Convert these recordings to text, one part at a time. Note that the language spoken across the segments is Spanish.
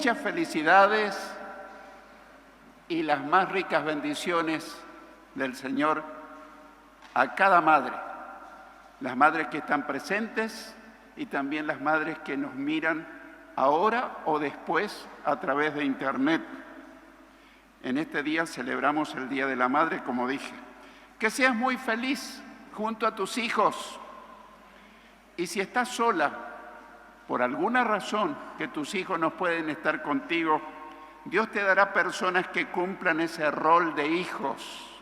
muchas felicidades y las más ricas bendiciones del Señor a cada madre, las madres que están presentes y también las madres que nos miran ahora o después a través de internet. En este día celebramos el Día de la Madre, como dije. Que seas muy feliz junto a tus hijos. Y si estás sola, por alguna razón que tus hijos no pueden estar contigo, Dios te dará personas que cumplan ese rol de hijos.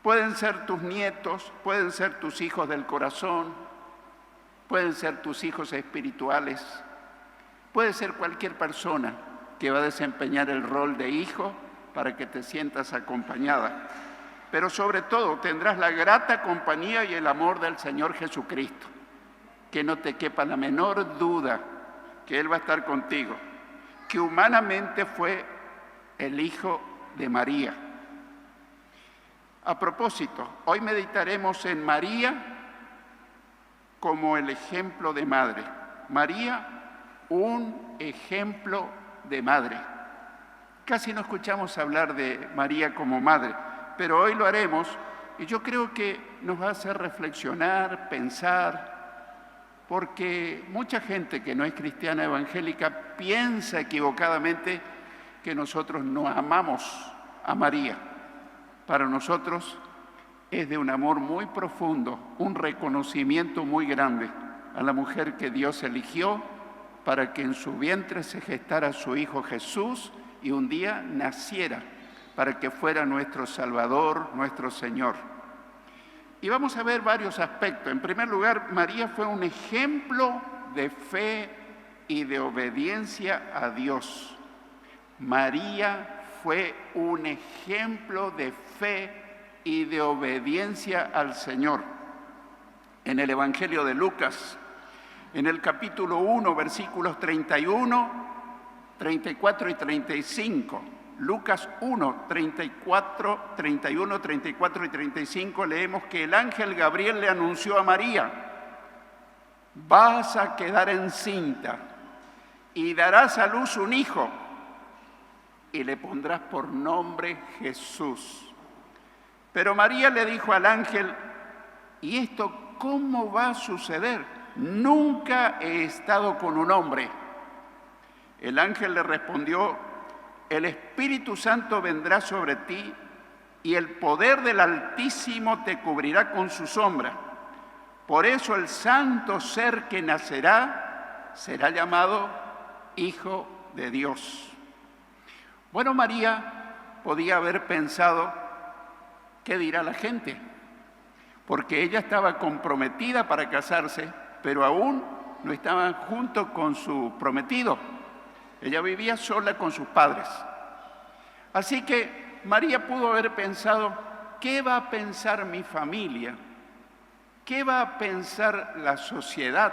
Pueden ser tus nietos, pueden ser tus hijos del corazón, pueden ser tus hijos espirituales, puede ser cualquier persona que va a desempeñar el rol de hijo para que te sientas acompañada. Pero sobre todo tendrás la grata compañía y el amor del Señor Jesucristo. Que no te quepa la menor duda que Él va a estar contigo, que humanamente fue el Hijo de María. A propósito, hoy meditaremos en María como el ejemplo de madre. María, un ejemplo de madre. Casi no escuchamos hablar de María como madre, pero hoy lo haremos y yo creo que nos va a hacer reflexionar, pensar, porque mucha gente que no es cristiana evangélica piensa equivocadamente que nosotros no amamos a María. Para nosotros es de un amor muy profundo, un reconocimiento muy grande a la mujer que Dios eligió para que en su vientre se gestara su Hijo Jesús y un día naciera para que fuera nuestro Salvador, nuestro Señor. Y vamos a ver varios aspectos. En primer lugar, María fue un ejemplo de fe y de obediencia a Dios. María fue un ejemplo de fe y de obediencia al Señor. En el Evangelio de Lucas, en el capítulo 1, versículos 31, 34 y 35, Lucas 1, 34, 31, 34 y 35, leemos que el ángel Gabriel le anunció a María: vas a quedar encinta y darás a luz un hijo y le pondrás por nombre Jesús. Pero María le dijo al ángel: ¿y esto cómo va a suceder? Nunca he estado con un hombre. El ángel le respondió: el Espíritu Santo vendrá sobre ti y el poder del Altísimo te cubrirá con su sombra. Por eso el santo ser que nacerá será llamado Hijo de Dios. Bueno, María podía haber pensado: ¿qué dirá la gente? Porque ella estaba comprometida para casarse, pero aún no estaba junto con su prometido. Ella vivía sola con sus padres. Así que María pudo haber pensado: ¿qué va a pensar mi familia? ¿Qué va a pensar la sociedad?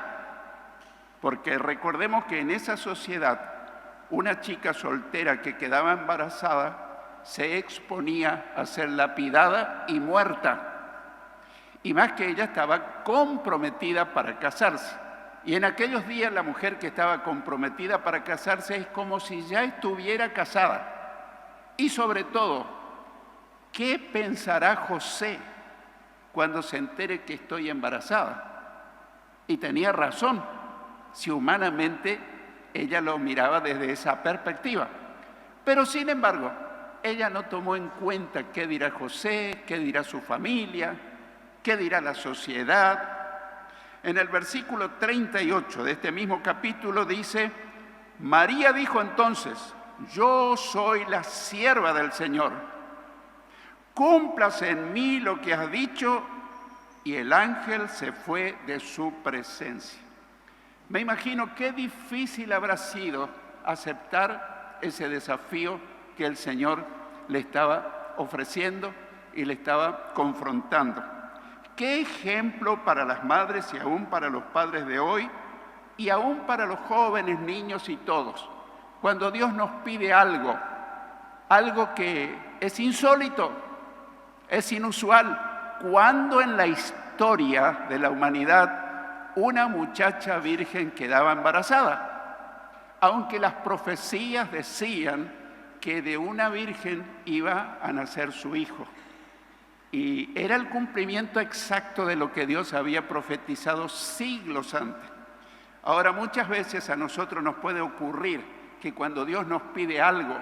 Porque recordemos que en esa sociedad, una chica soltera que quedaba embarazada se exponía a ser lapidada y muerta. Y más que ella estaba comprometida para casarse. Y en aquellos días la mujer que estaba comprometida para casarse es como si ya estuviera casada. Y sobre todo, ¿qué pensará José cuando se entere que estoy embarazada? Y tenía razón, si humanamente ella lo miraba desde esa perspectiva. Pero sin embargo, ella no tomó en cuenta qué dirá José, qué dirá su familia, qué dirá la sociedad. En el versículo 38 de este mismo capítulo dice: María dijo entonces: yo soy la sierva del Señor, cúmplase en mí lo que has dicho. Y el ángel se fue de su presencia. Me imagino qué difícil habrá sido aceptar ese desafío que el Señor le estaba ofreciendo y le estaba confrontando. Qué ejemplo para las madres y aún para los padres de hoy y aún para los jóvenes, niños y todos. Cuando Dios nos pide algo que es insólito, es inusual. Cuando en la historia de la humanidad una muchacha virgen quedaba embarazada. aunque las profecías decían que de una virgen iba a nacer su hijo. Y era el cumplimiento exacto de lo que Dios había profetizado siglos antes. Ahora, muchas veces a nosotros nos puede ocurrir que cuando Dios nos pide algo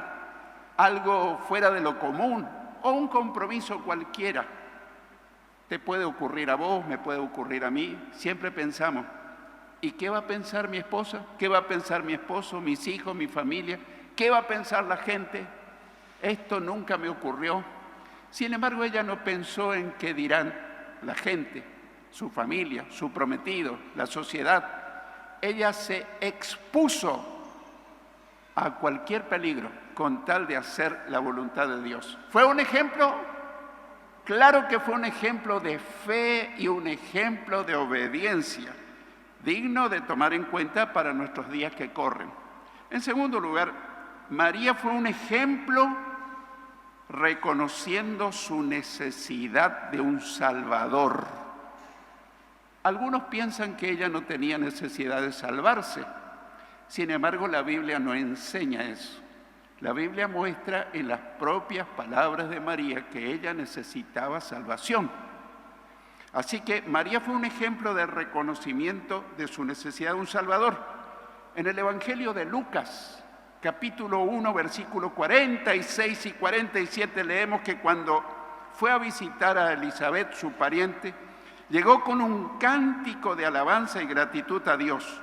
fuera de lo común o un compromiso cualquiera, te puede ocurrir a vos, me puede ocurrir a mí, siempre pensamos, ¿y qué va a pensar mi esposa? ¿Qué va a pensar mi esposo, mis hijos, mi familia? ¿Qué va a pensar la gente? Esto nunca me ocurrió. Sin embargo, ella no pensó en qué dirán la gente, su familia, su prometido, la sociedad. Ella se expuso a cualquier peligro con tal de hacer la voluntad de Dios. ¿Fue un ejemplo? Claro que fue un ejemplo de fe y un ejemplo de obediencia, digno de tomar en cuenta para nuestros días que corren. En segundo lugar, María fue un ejemplo reconociendo su necesidad de un Salvador. Algunos piensan que ella no tenía necesidad de salvarse. Sin embargo, la Biblia no enseña eso. La Biblia muestra en las propias palabras de María que ella necesitaba salvación. Así que María fue un ejemplo de reconocimiento de su necesidad de un Salvador. En el Evangelio de Lucas, capítulo 1, versículos 46 y 47, leemos que cuando fue a visitar a Elizabeth, su pariente, llegó con un cántico de alabanza y gratitud a Dios.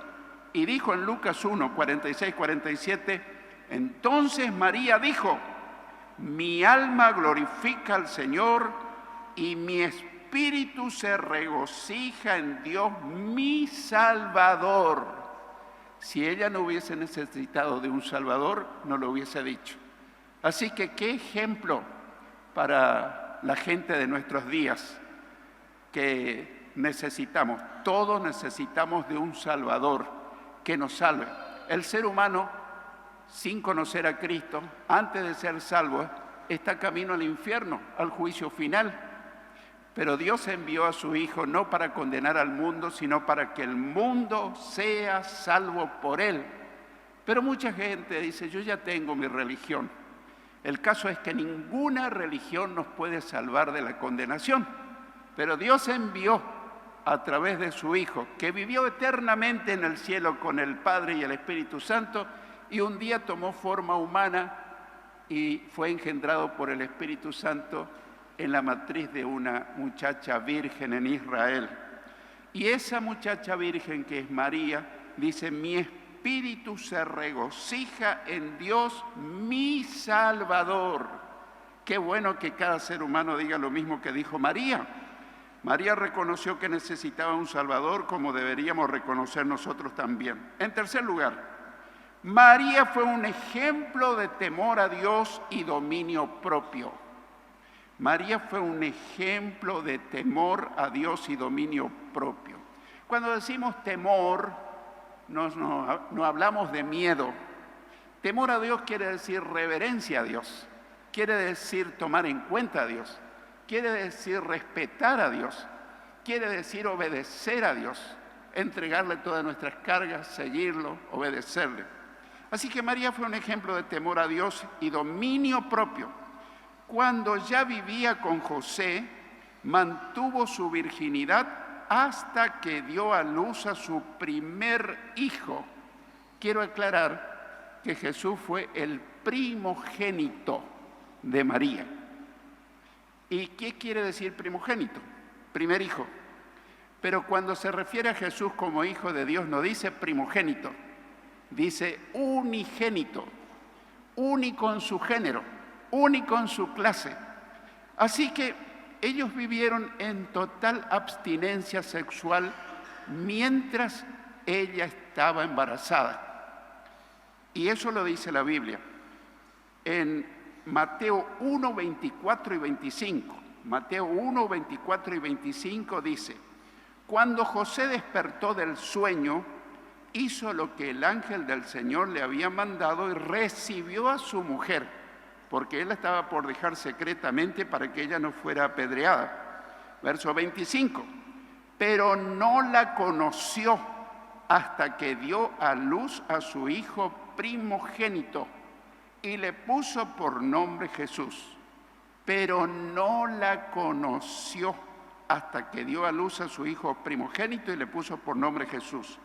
Y dijo en Lucas 1, 46, 47, entonces María dijo, mi alma glorifica al Señor y mi espíritu se regocija en Dios, mi Salvador. Si ella no hubiese necesitado de un Salvador, no lo hubiese dicho. Así que qué ejemplo para la gente de nuestros días que necesitamos. Todos necesitamos de un Salvador que nos salve. El ser humano, sin conocer a Cristo, antes de ser salvo, está camino al infierno, al juicio final. Pero Dios envió a su Hijo no para condenar al mundo, sino para que el mundo sea salvo por Él. Pero mucha gente dice, yo ya tengo mi religión. El caso es que ninguna religión nos puede salvar de la condenación. Pero Dios envió a través de su Hijo, que vivió eternamente en el cielo con el Padre y el Espíritu Santo, y un día tomó forma humana y fue engendrado por el Espíritu Santo en la matriz de una muchacha virgen en Israel. Y esa muchacha virgen, que es María, dice, mi espíritu se regocija en Dios, mi Salvador. Qué bueno que cada ser humano diga lo mismo que dijo María. María reconoció que necesitaba un Salvador, como deberíamos reconocer nosotros también. En tercer lugar, María fue un ejemplo de temor a Dios y dominio propio. María fue un ejemplo de temor a Dios y dominio propio. Cuando decimos temor, no hablamos de miedo. Temor a Dios quiere decir reverencia a Dios, quiere decir tomar en cuenta a Dios, quiere decir respetar a Dios, quiere decir obedecer a Dios, entregarle todas nuestras cargas, seguirlo, obedecerle. Así que María fue un ejemplo de temor a Dios y dominio propio. Cuando ya vivía con José, mantuvo su virginidad hasta que dio a luz a su primer hijo. Quiero aclarar que Jesús fue el primogénito de María. ¿Y qué quiere decir primogénito? Primer hijo. Pero cuando se refiere a Jesús como hijo de Dios, no dice primogénito, dice unigénito, único en su género, único en su clase. Así que ellos vivieron en total abstinencia sexual mientras ella estaba embarazada. Y eso lo dice la Biblia. En Mateo 1, 24 y 25. Mateo 1, 24 y 25 dice, cuando José despertó del sueño, hizo lo que el ángel del Señor le había mandado y recibió a su mujer, porque él estaba por dejar secretamente para que ella no fuera apedreada. Verso 25, pero no la conoció hasta que dio a luz a su hijo primogénito y le puso por nombre Jesús, pero no la conoció hasta que dio a luz a su hijo primogénito y le puso por nombre Jesús.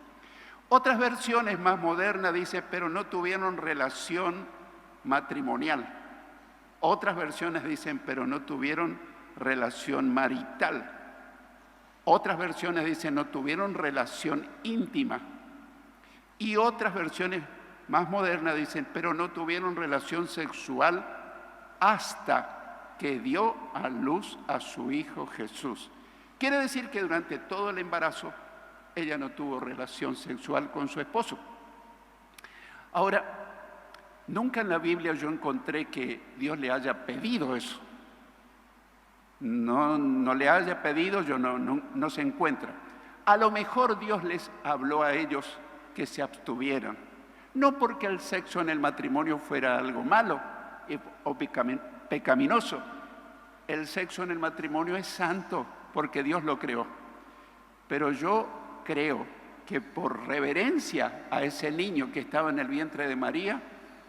Otras versiones más modernas dicen, pero no tuvieron relación matrimonial. Otras versiones dicen, pero no tuvieron relación marital. Otras versiones dicen, no tuvieron relación íntima. Y otras versiones más modernas dicen, pero no tuvieron relación sexual hasta que dio a luz a su hijo Jesús. Quiere decir que durante todo el embarazo ella no tuvo relación sexual con su esposo. Ahora, nunca en la Biblia yo encontré que Dios le haya pedido eso. No le haya pedido, no se encuentra. A lo mejor Dios les habló a ellos que se abstuvieran. No porque el sexo en el matrimonio fuera algo malo o pecaminoso. El sexo en el matrimonio es santo porque Dios lo creó. Pero yo creo que por reverencia a ese niño que estaba en el vientre de María,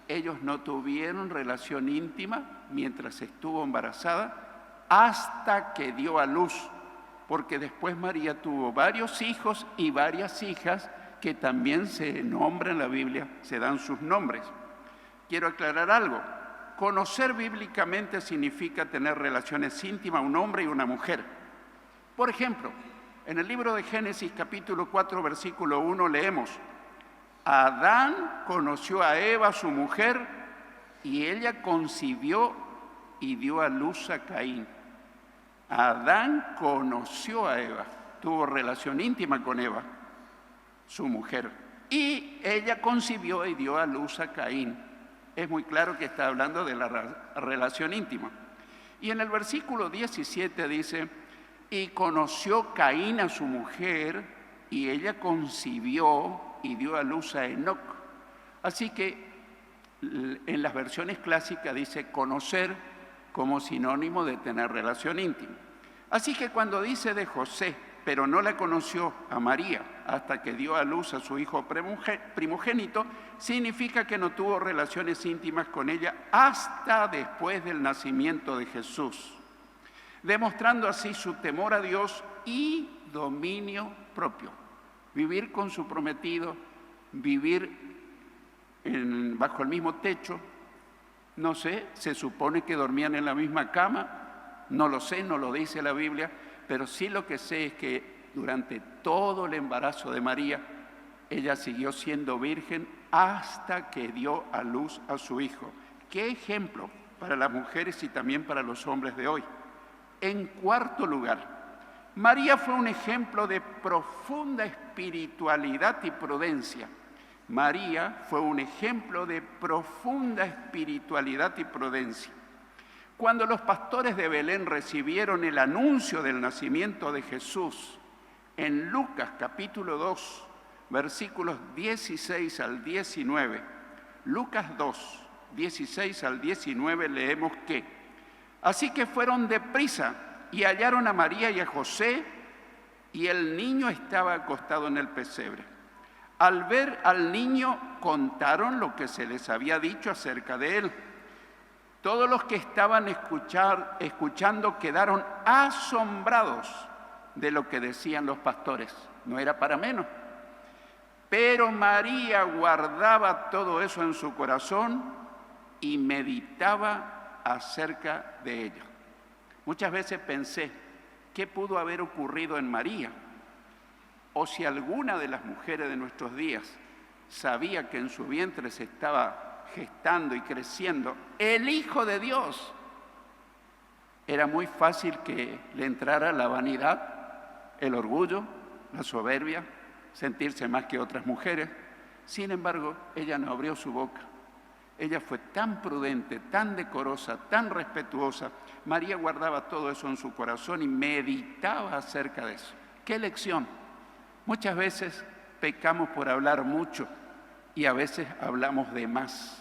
ellos no tuvieron relación íntima mientras estuvo embarazada hasta que dio a luz, porque después María tuvo varios hijos y varias hijas que también se nombran en la Biblia, se dan sus nombres. Quiero aclarar algo. Conocer bíblicamente significa tener relaciones íntimas, un hombre y una mujer. Por ejemplo, en el libro de Génesis capítulo 4, versículo 1 leemos: Adán conoció a Eva, su mujer, y ella concibió y dio a luz a Caín. Adán conoció a Eva, tuvo relación íntima con Eva, su mujer, y ella concibió y dio a luz a Caín. Es muy claro que está hablando de la relación íntima. Y en el versículo 17 dice: y conoció Caín a su mujer, y ella concibió y dio a luz a Enoc. Así que en las versiones clásicas dice conocer como sinónimo de tener relación íntima. Así que cuando dice de José, pero no la conoció a María hasta que dio a luz a su hijo primogénito, significa que no tuvo relaciones íntimas con ella hasta después del nacimiento de Jesús, demostrando así su temor a Dios y dominio propio. Vivir con su prometido, vivir bajo el mismo techo, no sé, se supone que dormían en la misma cama, no lo sé, no lo dice la Biblia, pero sí lo que sé es que durante todo el embarazo de María, ella siguió siendo virgen hasta que dio a luz a su hijo. ¡Qué ejemplo para las mujeres y también para los hombres de hoy! En cuarto lugar, María fue un ejemplo de profunda espiritualidad y prudencia. María fue un ejemplo de profunda espiritualidad y prudencia. Cuando los pastores de Belén recibieron el anuncio del nacimiento de Jesús, en Lucas capítulo 2, versículos 16 al 19, Lucas 2, 16 al 19 leemos que: así que fueron deprisa y hallaron a María y a José, y el niño estaba acostado en el pesebre. Al ver al niño, contaron lo que se les había dicho acerca de él. Todos los que estaban escuchando quedaron asombrados de lo que decían los pastores. No era para menos. Pero María guardaba todo eso en su corazón y meditaba acerca de ello. Muchas veces pensé, ¿qué pudo haber ocurrido en María? O si alguna de las mujeres de nuestros días sabía que en su vientre se estaba gestando y creciendo el Hijo de Dios, era muy fácil que le entrara la vanidad, el orgullo, la soberbia, sentirse más que otras mujeres. Sin embargo, ella no abrió su boca. Ella fue tan prudente, tan decorosa, tan respetuosa. María guardaba todo eso en su corazón y meditaba acerca de eso. ¡Qué lección! Muchas veces pecamos por hablar mucho y a veces hablamos de más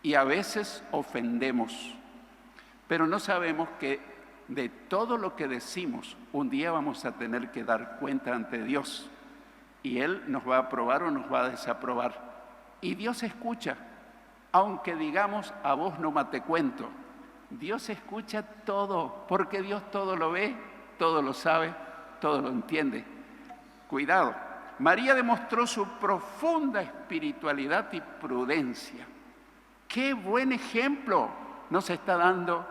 y a veces ofendemos. Pero no sabemos que de todo lo que decimos un día vamos a tener que dar cuenta ante Dios y Él nos va a aprobar o nos va a desaprobar. Y Dios escucha, aunque digamos a vos no te cuento. Dios escucha todo, porque Dios todo lo ve, todo lo sabe, todo lo entiende. Cuidado, María demostró su profunda espiritualidad y prudencia. ¡Qué buen ejemplo nos está dando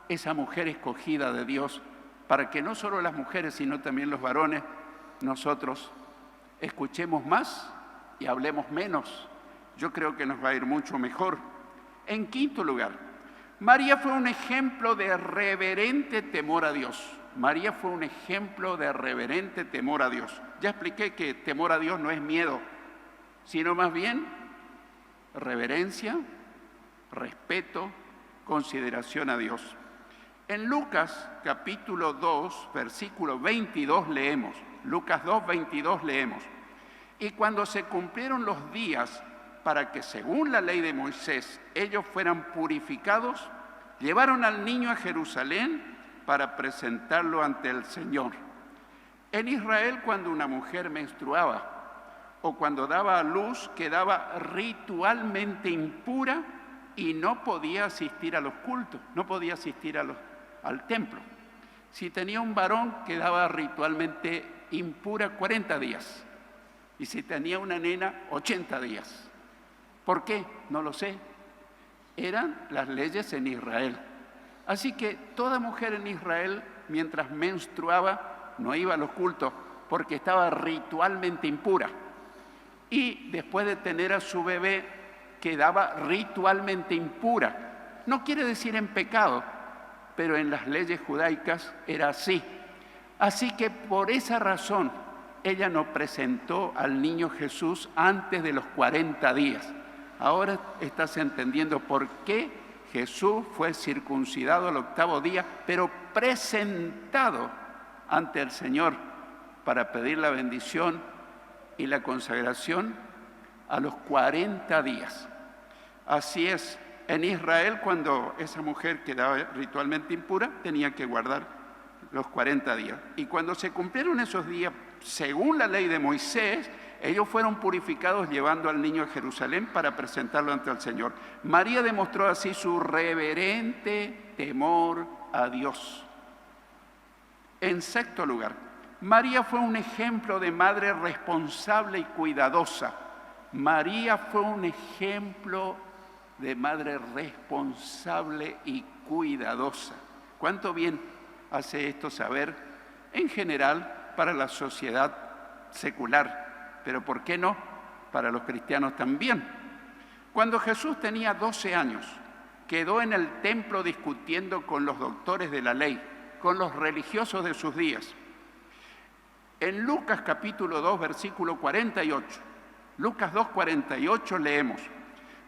esa mujer escogida de Dios! Para que no solo las mujeres, sino también los varones, nosotros escuchemos más y hablemos menos. Yo creo que nos va a ir mucho mejor. En quinto lugar, María fue un ejemplo de reverente temor a Dios. María fue un ejemplo de reverente temor a Dios. Ya expliqué que temor a Dios no es miedo, sino más bien reverencia, respeto, consideración a Dios. En Lucas capítulo 2, versículo 22 leemos, Lucas 2, 22 leemos, y cuando se cumplieron los días para que según la ley de Moisés ellos fueran purificados, llevaron al niño a Jerusalén para presentarlo ante el Señor. En Israel, cuando una mujer menstruaba o cuando daba a luz, quedaba ritualmente impura y no podía asistir a los cultos, no podía asistir al templo. Si tenía un varón, quedaba ritualmente impura 40 días. Y si tenía una nena, 80 días. ¿Por qué? No lo sé. Eran las leyes en Israel. Así que toda mujer en Israel, mientras menstruaba, no iba a los cultos porque estaba ritualmente impura. Y después de tener a su bebé, quedaba ritualmente impura. No quiere decir en pecado, pero en las leyes judaicas era así. Así que por esa razón, ella no presentó al niño Jesús antes de los 40 días. Ahora estás entendiendo por qué Jesús fue circuncidado al 8º día, pero presentado ante el Señor para pedir la bendición y la consagración a los 40 días. Así es, en Israel cuando esa mujer quedaba ritualmente impura, tenía que guardar los 40 días. Y cuando se cumplieron esos días, según la ley de Moisés, ellos fueron purificados llevando al niño a Jerusalén para presentarlo ante el Señor. María demostró así su reverente temor a Dios. En sexto lugar, María fue un ejemplo de madre responsable y cuidadosa. María fue un ejemplo de madre responsable y cuidadosa. ¿Cuánto bien hace esto saber en general para la sociedad secular? Pero ¿por qué no para los cristianos también? Cuando Jesús tenía 12 años, quedó en el templo discutiendo con los doctores de la ley, con los religiosos de sus días. En Lucas capítulo 2, versículo 48, Lucas 2, 48 leemos,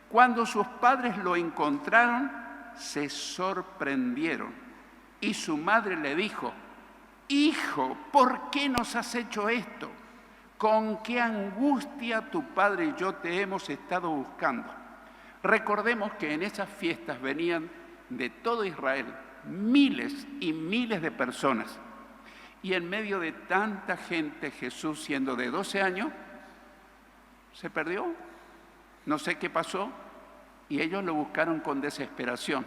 cuando sus padres lo encontraron, se sorprendieron y su madre le dijo, hijo, ¿por qué nos has hecho esto? Con qué angustia tu padre y yo te hemos estado buscando. Recordemos que en esas fiestas venían de todo Israel miles y miles de personas. Y en medio de tanta gente, Jesús, siendo de 12 años, se perdió. No sé qué pasó. Y ellos lo buscaron con desesperación.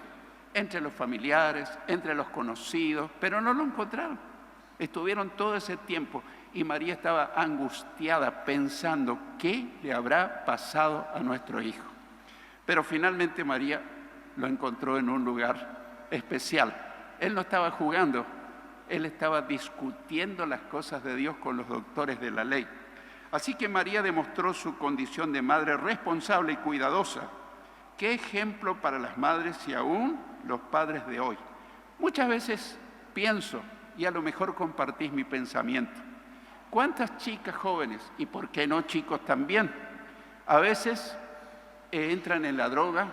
Entre los familiares, entre los conocidos, pero no lo encontraron. Estuvieron todo ese tiempo. Y María estaba angustiada pensando qué le habrá pasado a nuestro hijo. Pero finalmente María lo encontró en un lugar especial. Él no estaba jugando, él estaba discutiendo las cosas de Dios con los doctores de la ley. Así que María demostró su condición de madre responsable y cuidadosa. ¿Qué ejemplo para las madres y aún los padres de hoy? Muchas veces pienso, y a lo mejor compartís mi pensamiento, ¿cuántas chicas jóvenes, y por qué no chicos también, a veces entran en la droga,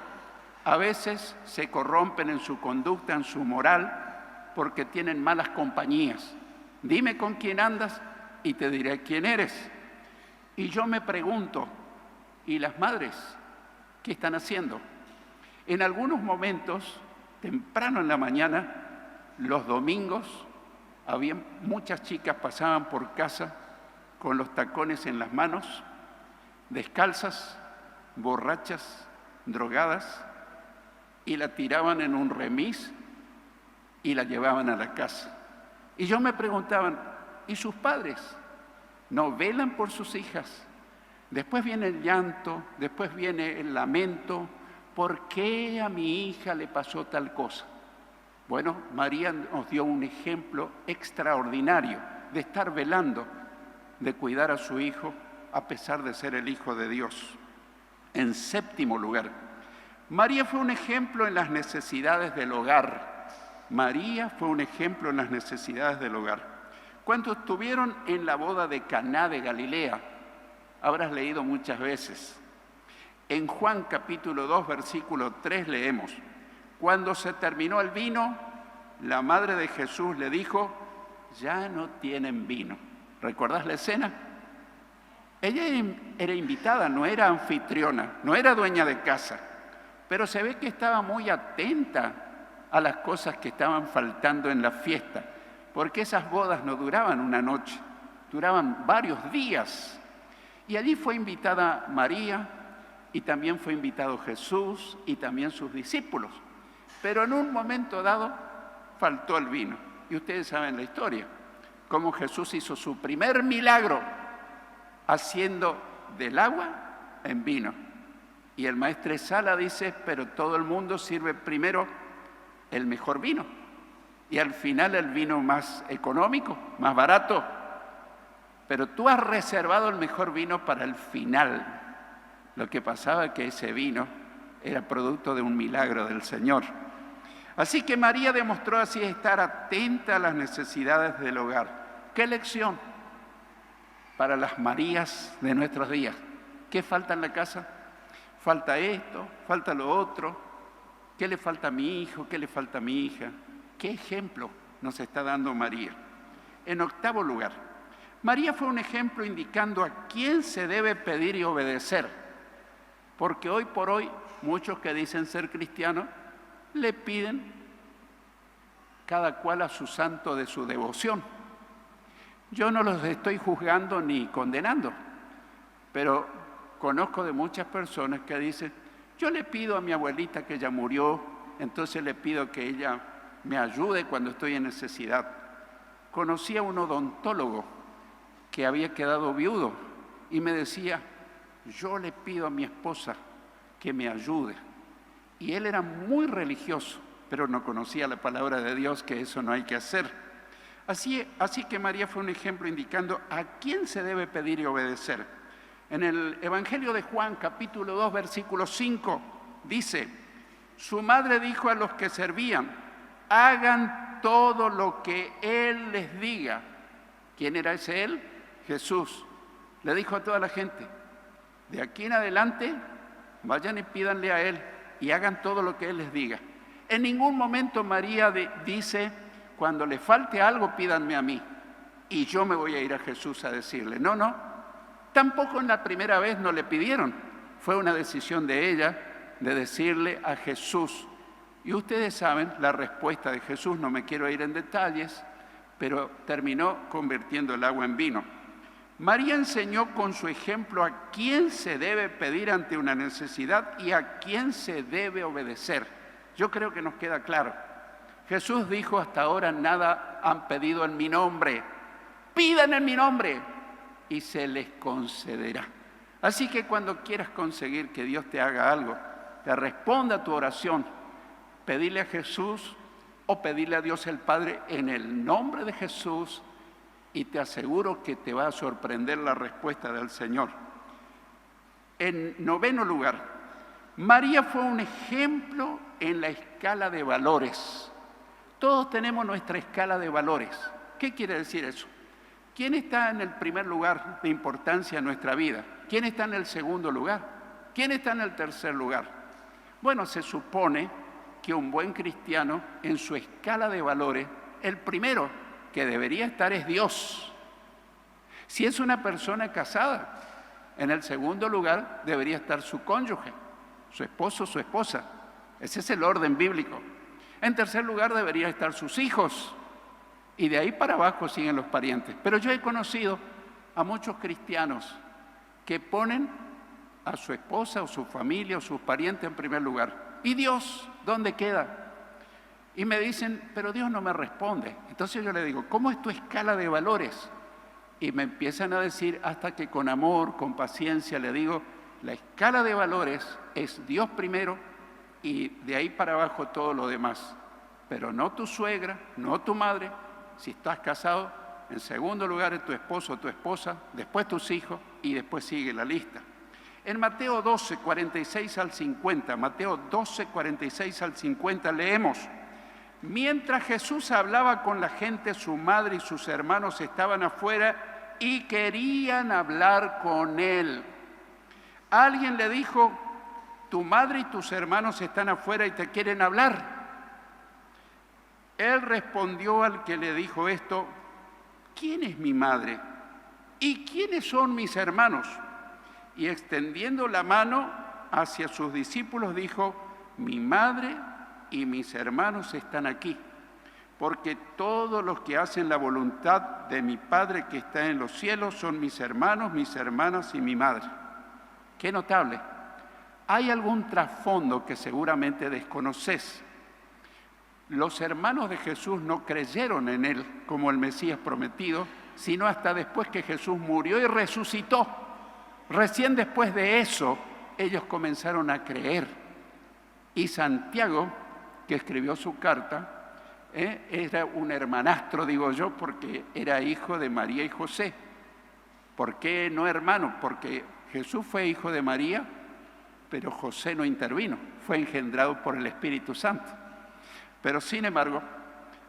a veces se corrompen en su conducta, en su moral, porque tienen malas compañías? Dime con quién andas y te diré quién eres. Y yo me pregunto, ¿y las madres qué están haciendo? En algunos momentos, temprano en la mañana, los domingos, había muchas chicas pasaban por casa con los tacones en las manos, descalzas, borrachas, drogadas, y la tiraban en un remis y la llevaban a la casa. Y yo me preguntaba, ¿y sus padres? ¿No velan por sus hijas? Después viene el llanto, después viene el lamento. ¿Por qué a mi hija le pasó tal cosa? Bueno, María nos dio un ejemplo extraordinario de estar velando, de cuidar a su hijo a pesar de ser el Hijo de Dios. En séptimo lugar, María fue un ejemplo en las necesidades del hogar. María fue un ejemplo en las necesidades del hogar. Cuando estuvieron en la boda de Caná de Galilea, habrás leído muchas veces. En Juan capítulo 2, versículo 3 leemos: cuando se terminó el vino, la madre de Jesús le dijo: ya no tienen vino. ¿Recordás la escena? Ella era invitada, no era anfitriona, no era dueña de casa, pero se ve que estaba muy atenta a las cosas que estaban faltando en la fiesta, porque esas bodas no duraban una noche, duraban varios días. Y allí fue invitada María, y también fue invitado Jesús, y también sus discípulos. Pero en un momento dado faltó el vino. Y ustedes saben la historia, cómo Jesús hizo su primer milagro haciendo del agua en vino. Y el maestresala dice, pero todo el mundo sirve primero el mejor vino. Y al final el vino más económico, más barato. Pero tú has reservado el mejor vino para el final. Lo que pasaba es que ese vino era producto de un milagro del Señor. Así que María demostró así estar atenta a las necesidades del hogar. ¿Qué lección para las Marías de nuestros días? ¿Qué falta en la casa? Falta esto, falta lo otro. ¿Qué le falta a mi hijo? ¿Qué le falta a mi hija? ¿Qué ejemplo nos está dando María? En octavo lugar, María fue un ejemplo indicando a quién se debe pedir y obedecer. Porque hoy por hoy, muchos que dicen ser cristianos, le piden cada cual a su santo de su devoción. Yo no los estoy juzgando ni condenando, pero conozco de muchas personas que dicen, yo le pido a mi abuelita que ya murió, entonces le pido que ella me ayude cuando estoy en necesidad. Conocí a un odontólogo que había quedado viudo y me decía, yo le pido a mi esposa que me ayude. Y él era muy religioso, pero no conocía la palabra de Dios, que eso no hay que hacer. Así que María fue un ejemplo indicando a quién se debe pedir y obedecer. En el Evangelio de Juan, capítulo 2, versículo 5, dice, su madre dijo a los que servían, hagan todo lo que Él les diga. ¿Quién era ese Él? Jesús. Le dijo a toda la gente, de aquí en adelante, vayan y pídanle a Él y hagan todo lo que Él les diga. En ningún momento María dice, cuando le falte algo, pídanme a mí y yo me voy a ir a Jesús a decirle. No, no. Tampoco en la primera vez no le pidieron. Fue una decisión de ella de decirle a Jesús. Y ustedes saben la respuesta de Jesús, no me quiero ir en detalles, pero terminó convirtiendo el agua en vino. María enseñó con su ejemplo a quién se debe pedir ante una necesidad y a quién se debe obedecer. Yo creo que nos queda claro. Jesús dijo, hasta ahora nada han pedido en mi nombre. Pidan en mi nombre y se les concederá. Así que cuando quieras conseguir que Dios te haga algo, te responda a tu oración, pedirle a Jesús o pedirle a Dios el Padre en el nombre de Jesús, y te aseguro que te va a sorprender la respuesta del Señor. En noveno lugar, María fue un ejemplo en la escala de valores. Todos tenemos nuestra escala de valores. ¿Qué quiere decir eso? ¿Quién está en el primer lugar de importancia en nuestra vida? ¿Quién está en el segundo lugar? ¿Quién está en el tercer lugar? Bueno, se supone que un buen cristiano en su escala de valores, el primero que debería estar es Dios. Si es una persona casada, en el segundo lugar debería estar su cónyuge, su esposo, su esposa. Ese es el orden bíblico. En tercer lugar deberían estar sus hijos. Y de ahí para abajo siguen los parientes. Pero yo he conocido a muchos cristianos que ponen a su esposa o su familia o sus parientes en primer lugar. ¿Y Dios dónde queda? Y me dicen, pero Dios no me responde. Entonces yo le digo, ¿cómo es tu escala de valores? Y me empiezan a decir, hasta que con amor, con paciencia, le digo, la escala de valores es Dios primero y de ahí para abajo todo lo demás. Pero no tu suegra, no tu madre, si estás casado, en segundo lugar es tu esposo o tu esposa, después tus hijos y después sigue la lista. En Mateo 12, 46 al 50, Mateo 12, 46 al 50 leemos, mientras Jesús hablaba con la gente, su madre y sus hermanos estaban afuera y querían hablar con él. Alguien le dijo, tu madre y tus hermanos están afuera y te quieren hablar. Él respondió al que le dijo esto, ¿quién es mi madre? ¿Y quiénes son mis hermanos? Y extendiendo la mano hacia sus discípulos dijo, mi madre y mis hermanos están aquí, porque todos los que hacen la voluntad de mi Padre que está en los cielos son mis hermanos, mis hermanas y mi madre. Qué notable. Hay algún trasfondo que seguramente desconoces. Los hermanos de Jesús no creyeron en él como el Mesías prometido, sino hasta después que Jesús murió y resucitó. Recién después de eso, ellos comenzaron a creer. Y Santiago, que escribió su carta, era un hermanastro, digo yo, porque era hijo de María y José. ¿Por qué no hermano? Porque Jesús fue hijo de María, pero José no intervino, fue engendrado por el Espíritu Santo. Pero sin embargo,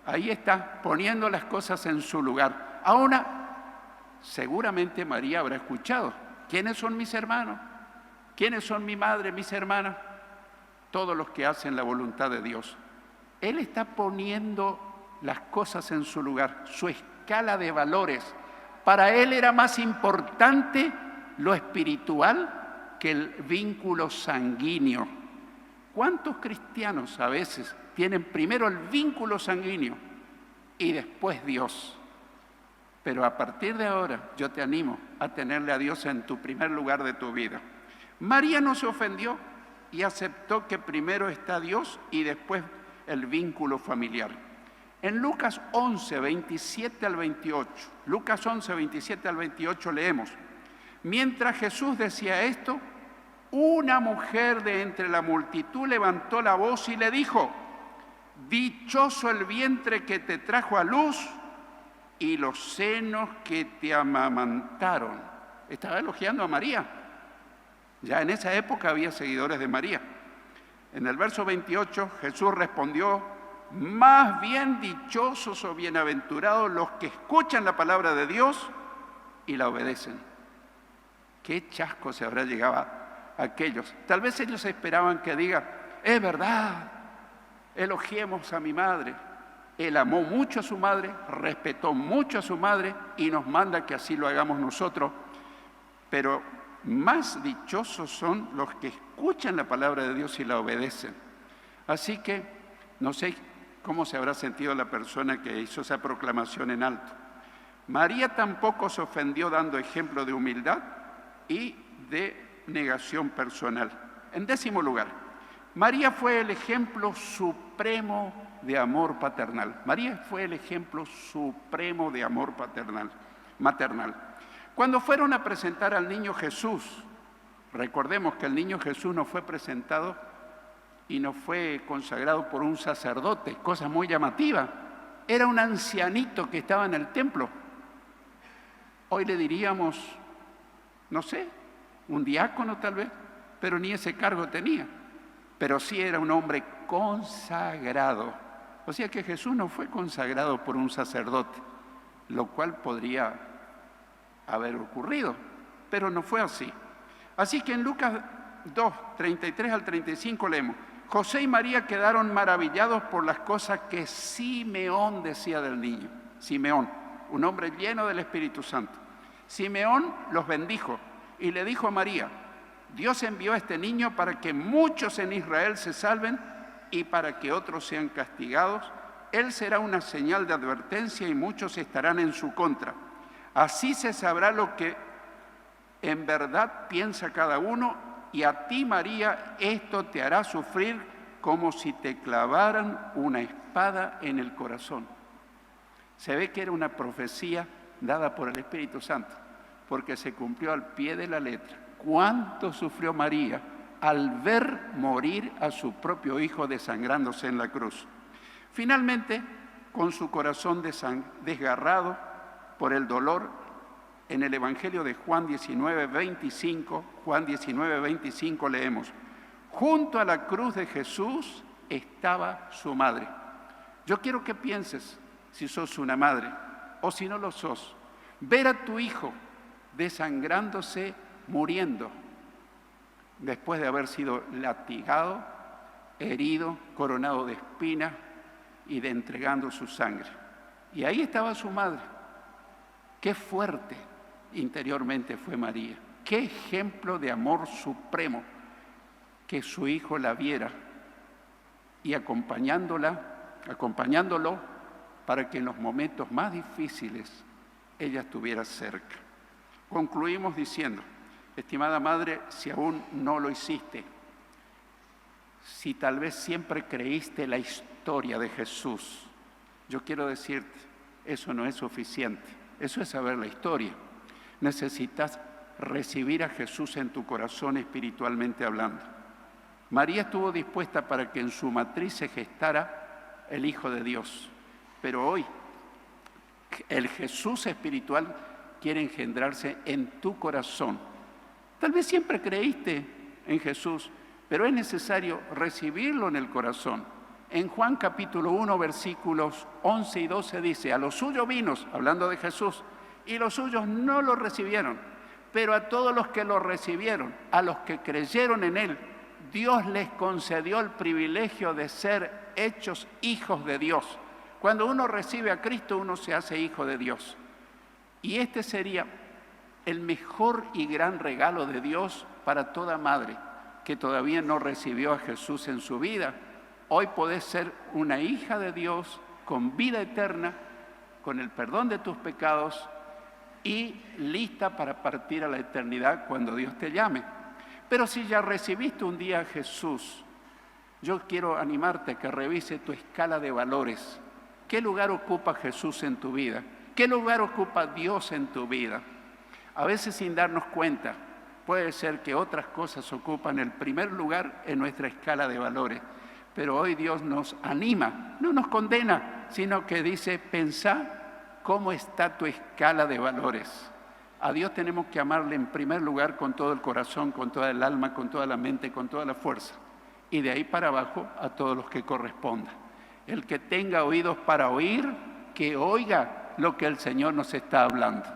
ahí está, poniendo las cosas en su lugar. Ahora, seguramente María habrá escuchado, ¿quiénes son mis hermanos? ¿Quiénes son mi madre, mis hermanas? Todos los que hacen la voluntad de Dios. Él está poniendo las cosas en su lugar, su escala de valores. Para él era más importante lo espiritual que el vínculo sanguíneo. ¿Cuántos cristianos a veces tienen primero el vínculo sanguíneo y después Dios? Pero a partir de ahora yo te animo a tenerle a Dios en tu primer lugar de tu vida. María no se ofendió y aceptó que primero está Dios y después el vínculo familiar. En Lucas 11, 27 al 28, Lucas 11, 27 al 28 leemos, mientras Jesús decía esto, una mujer de entre la multitud levantó la voz y le dijo, dichoso el vientre que te trajo a luz y los senos que te amamantaron. Estaba elogiando a María. Ya en esa época había seguidores de María. En el verso 28 Jesús respondió, más bien dichosos o bienaventurados los que escuchan la palabra de Dios y la obedecen. Qué chasco se habrá llegado a aquellos. Tal vez ellos esperaban que diga, es verdad, elogiemos a mi madre. Él amó mucho a su madre, respetó mucho a su madre y nos manda que así lo hagamos nosotros. Pero más dichosos son los que escuchan la palabra de Dios y la obedecen. Así que no sé cómo se habrá sentido la persona que hizo esa proclamación en alto. María tampoco se ofendió dando ejemplo de humildad y de negación personal. En 10º lugar, María fue el ejemplo supremo de amor paternal. María fue el ejemplo supremo de amor maternal. Cuando fueron a presentar al niño Jesús, recordemos que el niño Jesús no fue presentado y no fue consagrado por un sacerdote, cosa muy llamativa. Era un ancianito que estaba en el templo. Hoy le diríamos, no sé, un diácono tal vez, pero ni ese cargo tenía. Pero sí era un hombre consagrado. O sea que Jesús no fue consagrado por un sacerdote, lo cual podría haber ocurrido, pero no fue así. Así que en Lucas 2, 33 al 35 leemos, José y María quedaron maravillados por las cosas que Simeón decía del niño. Simeón, un hombre lleno del Espíritu Santo. Simeón los bendijo y le dijo a María, Dios envió a este niño para que muchos en Israel se salven y para que otros sean castigados. Él será una señal de advertencia y muchos estarán en su contra. Así se sabrá lo que en verdad piensa cada uno, y a ti, María, esto te hará sufrir como si te clavaran una espada en el corazón. Se ve que era una profecía dada por el Espíritu Santo, porque se cumplió al pie de la letra. ¿Cuánto sufrió María al ver morir a su propio hijo desangrándose en la cruz? Finalmente, con su corazón desgarrado por el dolor, en el Evangelio de Juan 19:25 leemos: junto a la cruz de Jesús estaba su madre. Yo quiero que pienses, si sos una madre o si no lo sos, ver a tu hijo desangrándose, muriendo, después de haber sido latigado, herido, coronado de espinas y de entregando su sangre. Y ahí estaba su madre. Qué fuerte interiormente fue María. Qué ejemplo de amor supremo, que su hijo la viera y acompañándolo para que en los momentos más difíciles ella estuviera cerca. Concluimos diciendo: estimada madre, si aún no lo hiciste, si tal vez siempre creíste la historia de Jesús, yo quiero decirte, eso no es suficiente. Eso es saber la historia. Necesitas recibir a Jesús en tu corazón espiritualmente hablando. María estuvo dispuesta para que en su matriz se gestara el Hijo de Dios, pero hoy el Jesús espiritual quiere engendrarse en tu corazón. Tal vez siempre creíste en Jesús, pero es necesario recibirlo en el corazón. En Juan capítulo 1, versículos 11 y 12 dice: a los suyos vino, hablando de Jesús, y los suyos no lo recibieron, pero a todos los que lo recibieron, a los que creyeron en él, Dios les concedió el privilegio de ser hechos hijos de Dios. Cuando uno recibe a Cristo, uno se hace hijo de Dios. Y este sería el mejor y gran regalo de Dios para toda madre que todavía no recibió a Jesús en su vida. Hoy podés ser una hija de Dios con vida eterna, con el perdón de tus pecados y lista para partir a la eternidad cuando Dios te llame. Pero si ya recibiste un día a Jesús, yo quiero animarte a que revise tu escala de valores. ¿Qué lugar ocupa Jesús en tu vida? ¿Qué lugar ocupa Dios en tu vida? A veces, sin darnos cuenta, puede ser que otras cosas ocupan el primer lugar en nuestra escala de valores. Pero hoy Dios nos anima, no nos condena, sino que dice: pensá cómo está tu escala de valores. A Dios tenemos que amarle en primer lugar con todo el corazón, con toda el alma, con toda la mente, con toda la fuerza. Y de ahí para abajo a todos los que corresponda. El que tenga oídos para oír, que oiga lo que el Señor nos está hablando.